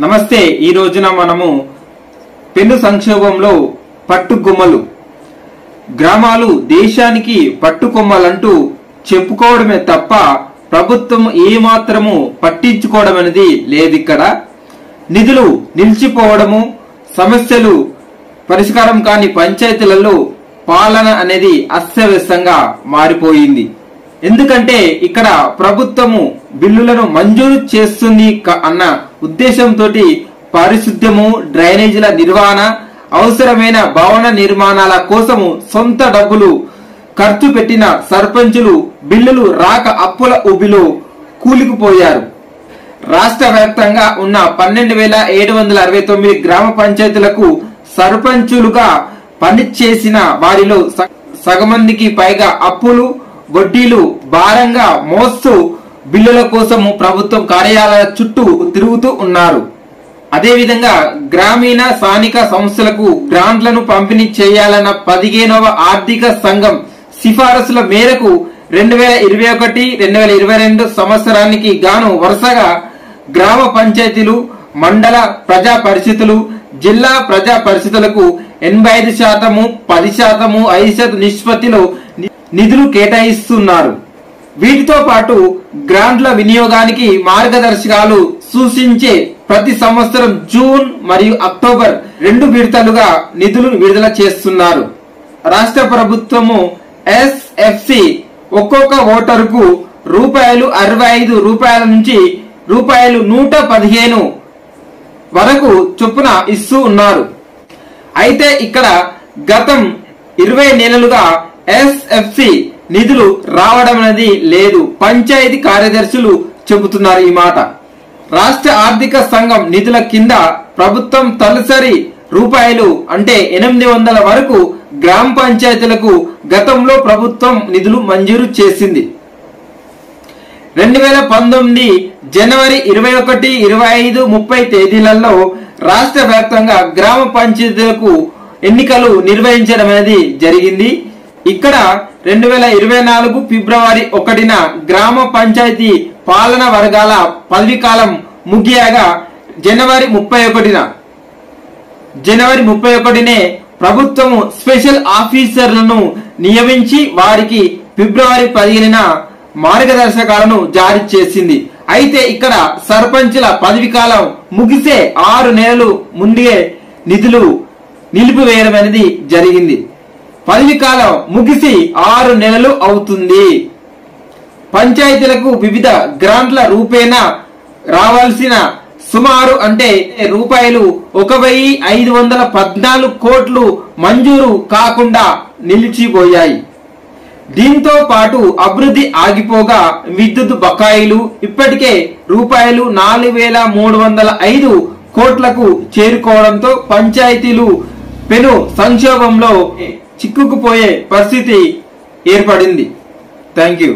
నమస్తే. ఈ రోజున మనము పెను సంక్షోభంలో పట్టుకొమ్మలు గ్రామాలు దేశానికి పట్టుకొమ్మలంటూ చెప్పుకోవడమే తప్ప ప్రభుత్వం ఏమాత్రము పట్టించుకోవడం అనేది లేదు. ఇక్కడ నిధులు నిలిచిపోవడము, సమస్యలు పరిష్కారం కాని పంచాయతీలలో పాలన అనేది అస్తవ్యస్తంగా మారిపోయింది. ఎందుకంటే ఇక్కడ ప్రభుత్వము బిల్లులను మంజూరు చేస్తుంది అన్న ఉద్దేశంతో పారిశుద్ధ్యము, డ్రైనేజీల నిర్వహణ, అవసరమైన భవన నిర్మాణాల కోసము సొంత డబ్బులు ఖర్చు పెట్టిన సర్పంచులు బిల్లులు రాక అప్పుల ఊబిలో కూలికిపోయారు. రాష్ట్ర వ్యాప్తంగా ఉన్న 12,769 గ్రామ పంచాయతీలకు సర్పంచులుగా పనిచేసిన వారిలో సగమందికి పైగా అప్పులు, వడ్డీలు భారంగా మోస్తూ బిల్లుల కోసము ప్రభుత్వం కార్యాలయాల చుట్టూ తిరుగుతూ ఉన్నారు. అదేవిధంగా గ్రామీణ స్థానిక సంస్థలకు గ్రాంట్లను పంపిణీ చేయాలన్న 15వ ఆర్థిక సంఘం సిఫారసుల మేరకు 2021-2022 సంవత్సరానికి గాను వరుసగా గ్రామ పంచాయతీలు, మండల ప్రజా పరిషత్తులు, జిల్లా ప్రజా పరిషత్తులకు 85%, 10%, 5% నిష్పత్తిలో నిధులు కేటాయిస్తున్నారు. వీటితో పాటు గ్రాంట్ల వినియోగానికి మార్గదర్శకాలు సూచించే ప్రతి సంవత్సరం జూన్ మరియు అక్టోబర్ 2 విడతలుగా నిధులు విడుదల చేస్తున్నారు. రాష్ట్ర ప్రభుత్వము ఎస్ఎఫ్సి ఒక్కొక్క ఓటరుకు ₹65 నుంచి ₹115 వరకు చొప్పున ఇస్తూ ఉన్నారు. అయితే ఇక్కడ గతం 20 నెలలుగా ఎస్ఎఫ్సి నిధులు రావడం అనేది లేదు. పంచాయతీ కార్యదర్శులు చెబుతున్నారు ఈ మాట. రాష్ట్ర ఆర్థిక సంఘం నిధుల కింద ప్రభుత్వం తలసరి రూపాయలు అంటే 800 వరకు గ్రామ పంచాయతీలకు గతంలో ప్రభుత్వం నిధులు మంజూరు చేసింది. 2019 జనవరి 21, 25, 30 తేదీలలో రాష్ట్ర వ్యాప్తంగా గ్రామ పంచాయతీలకు ఎన్నికలు నిర్వహించడం అనేది జరిగింది. ఇక్కడ 2024 ఫిబ్రవరి 1న గ్రామ పంచాయతీ పాలన వర్గాల పదవీ కాలం ముగియగా జనవరి 31నే ప్రభుత్వము స్పెషల్ ఆఫీసర్లను నియమించి వారికి ఫిబ్రవరి 15న మార్గదర్శకాలను జారీ చేసింది. అయితే ఇక్కడ సర్పంచుల పదవీ కాలం ముగిసే 6 నెలలు ముందే నిధులు నిలిపివేయడం అనేది జరిగింది. పదవీ కాలం ముగిసి 6 నెలలు అవుతుంది. పంచాయతీలకు వివిధ గ్రాంట్ల రూపేణా రావాల్సిన సుమారు అంటే ₹1,514 కోట్లు మంజూరు కాకుండా నిలిచిపోయాయి. దీంతో పాటు అభివృద్ధి ఆగిపోగా విద్యుత్ బకాయిలు ఇప్పటికే ₹4,305 కోట్లకు చేరుకోవడంతో పంచాయతీలు పెను సంక్షోభంలో చిక్కుకుపోయే పరిస్థితి ఏర్పడింది. Thank you.